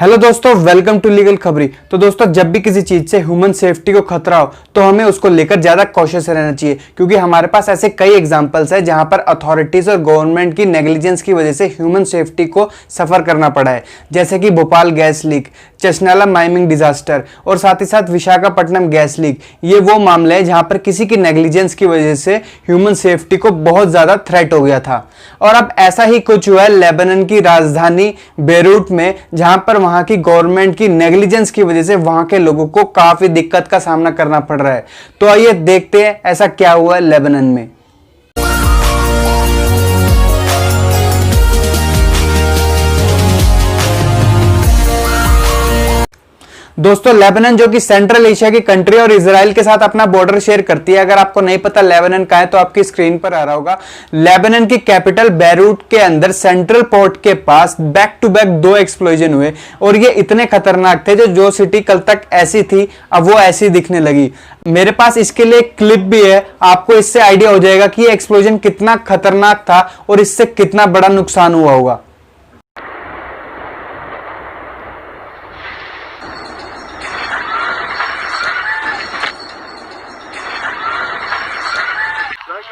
Hello दोस्तों, welcome to legal खबरी। तो दोस्तों, जब भी किसी चीज से ह्यूमन सेफ्टी को खतरा हो तो हमें उसको लेकर ज्यादा कॉशियस रहना चाहिए, क्योंकि हमारे पास ऐसे कई एग्जांपल्स है जहां पर अथॉरिटीज और गवर्नमेंट की नेग्लिजेंस की वजह से ह्यूमन सेफ्टी को सफर करना पड़ा है। जैसे कि Bhopal gas leak, Chasnala mining disaster और साथ ही साथ विशाखापट्टनम गैस लीक। ये वो मामले हैं जहां पर किसी की नेग्लिजेंस की वजह से ह्यूमन सेफ्टी को बहुत ज्यादा थ्रेट हो गया था। और अब ऐसा ही कुछ हुआ है लेबनान की राजधानी बेरूट में, जहां पर वहां की गवर्नमेंट की नेग्लिजेंस की वजह से वहां के लोगों को काफी दिक्कत का सामना करना पड़ रहा है। तो आइए देखते हैं ऐसा क्या हुआ है लेबनान में। दोस्तों, लेबनान जो कि सेंट्रल एशिया की कंट्री और इजराइल के साथ अपना बॉर्डर शेयर करती है। अगर आपको नहीं पता लेबनान का है तो आपकी स्क्रीन पर आ रहा होगा। लेबनान की कैपिटल बेरूट के अंदर सेंट्रल पोर्ट के पास बैक टू बैक 2 एक्सप्लोजन हुए और ये इतने खतरनाक थे जो सिटी कल तक ऐसी थी अब वो ऐसी दिखने लगी। मेरे पास इसके लिए एक क्लिप भी है, आपको इससे आइडिया हो जाएगा कि ये एक्सप्लोजन कितना खतरनाक था और इससे कितना बड़ा नुकसान हुआ होगा।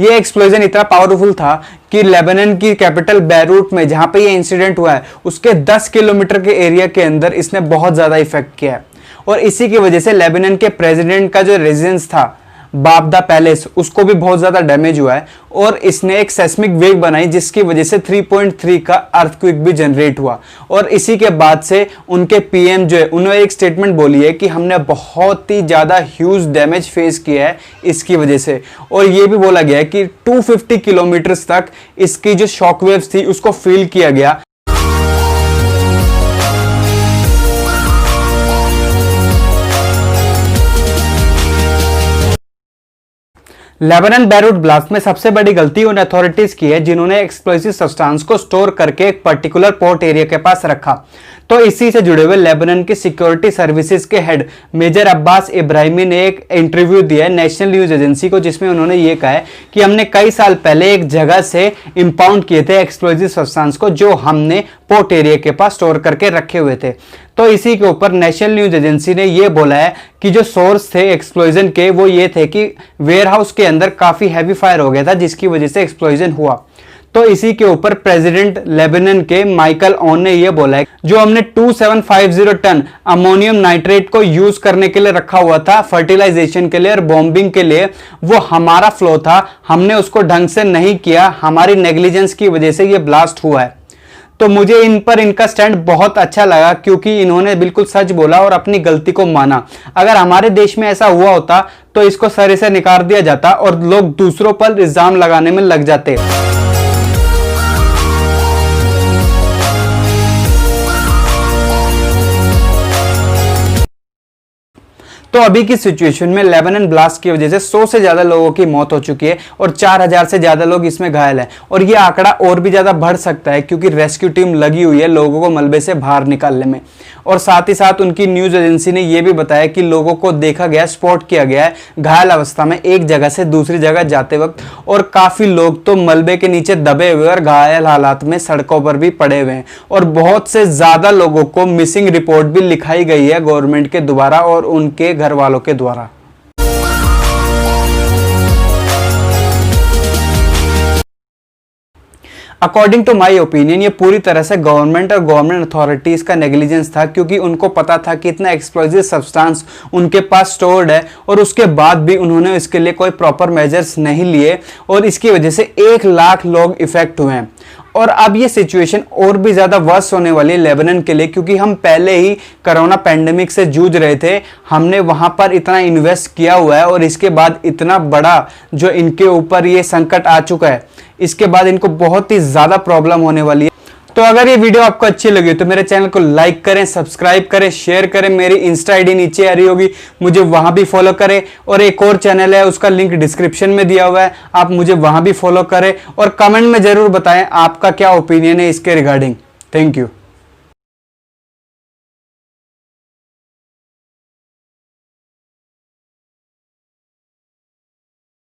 ये एक्सप्लोजन इतना पावरफुल था कि लेबनान की कैपिटल बेरूट में जहां पे ये इंसिडेंट हुआ है उसके 10 किलोमीटर के एरिया के अंदर इसने बहुत ज्यादा इफेक्ट किया है। और इसी की वजह से लेबनान के प्रेसिडेंट का जो रेजिडेंस था बाबदा पैलेस, उसको भी बहुत ज्यादा डैमेज हुआ है और इसने एक सेस्मिक वेव बनाई जिसकी वजह से 3.3 का अर्थक्वेक भी जनरेट हुआ। और इसी के बाद से उनके पीएम जो है उन्होंने एक स्टेटमेंट बोली है कि हमने बहुत ही ज्यादा ह्यूज डैमेज फेस किया है इसकी वजह से। और ये भी बोला गया है कि 250 किलोमीटर तक इसकी जो शॉक वेव्स थी उसको फील किया गया। लेबनान बेरूट ब्लास्ट में सबसे बड़ी गलती उन अथॉरिटीज की है जिन्होंने एक्सप्लोसिव सब्सटेंस को स्टोर करके एक पर्टिकुलर पोर्ट एरिया के पास रखा। तो इसी से जुड़े हुए लेबनान की सिक्योरिटी सर्विसेज के हेड मेजर अब्बास इब्राहिमी ने एक इंटरव्यू दिया है नेशनल न्यूज एजेंसी को, जिसमें उन्होंने ये कहा है कि हमने कई साल पहले एक जगह से इंपाउंड किए थे एक्सप्लोसिव सब्सटेंस को जो हमने पोर्ट एरिया के पास स्टोर करके रखे हुए थे। तो इसी के ऊपर नेशनल न्यूज एजेंसी ने यह बोला है कि जो सोर्स थे एक्सप्लोजन के वो ये थे कि वेयरहाउस के अंदर काफी हैवी फायर हो गया था जिसकी वजह से एक्सप्लोजन हुआ। तो इसी के ऊपर प्रेसिडेंट लेबनान के माइकल ऑन ने यह बोला है जो हमने 2750 टन अमोनियम नाइट्रेट को यूज करने के लिए रखा हुआ था फर्टिलाइजेशन के लिए और बॉम्बिंग के लिए, वो हमारा फ्लो था, हमने उसको ढंग से नहीं किया, हमारी नेग्लिजेंस की वजह से यह ब्लास्ट हुआ है। तो मुझे इन पर इनका स्टैंड बहुत अच्छा लगा क्योंकि इन्होंने बिल्कुल सच बोला और अपनी गलती को माना। अगर हमारे देश में ऐसा हुआ होता तो इसको सरे से निकाल दिया जाता और लोग दूसरों पर इल्जाम लगाने में लग जाते। तो अभी की सिचुएशन में लेबनान ब्लास्ट की वजह से 100 से ज्यादा लोगों की मौत हो चुकी है और 4000 से ज्यादा लोग इसमें घायल हैं। और ये आंकड़ा और भी ज्यादा बढ़ सकता है क्योंकि रेस्क्यू टीम लगी हुई है लोगों को मलबे से बाहर निकालने में। और साथ ही साथ उनकी न्यूज एजेंसी ने यह भी बताया कि लोगों को देखा गया, स्पॉट किया गया है घायल अवस्था में एक जगह से दूसरी जगह जाते वक्त, और काफी लोग तो मलबे के नीचे दबे हुए और घायल हालात में सड़कों पर भी पड़े हुए हैं। और बहुत से ज्यादा लोगों को मिसिंग रिपोर्ट भी लिखाई गई है गवर्नमेंट के द्वारा और उनके घर वालों के द्वारा। अकॉर्डिंग टू माई ओपिनियन ये पूरी तरह से गवर्नमेंट और गवर्नमेंट अथॉरिटीज का नेग्लिजेंस था, क्योंकि उनको पता था कि इतना एक्सप्लोजिव सब्सटेंस उनके पास स्टोर्ड है और उसके बाद भी उन्होंने इसके लिए कोई प्रॉपर मेजर्स नहीं लिए और इसकी वजह से 1 लाख लोग इफेक्ट हुए हैं। और अब ये सिचुएशन और भी ज्यादा वर्स होने वाली है लेबनान के लिए, क्योंकि हम पहले ही कोरोना पैंडेमिक से जूझ रहे थे, हमने वहां पर इतना इन्वेस्ट किया हुआ है और इसके बाद इतना बड़ा जो इनके ऊपर ये संकट आ चुका है, इसके बाद इनको बहुत ही ज्यादा प्रॉब्लम होने वाली है। तो अगर ये वीडियो आपको अच्छी लगी तो मेरे चैनल को लाइक करें, सब्सक्राइब करें, शेयर करें। मेरी इंस्टा आईडी नीचे आ रही होगी, मुझे वहां भी फॉलो करें। और एक और चैनल है, उसका लिंक डिस्क्रिप्शन में दिया हुआ है, आप मुझे वहां भी फॉलो करें। और कमेंट में जरूर बताएं आपका क्या ओपिनियन है इसके रिगार्डिंग। Thank you.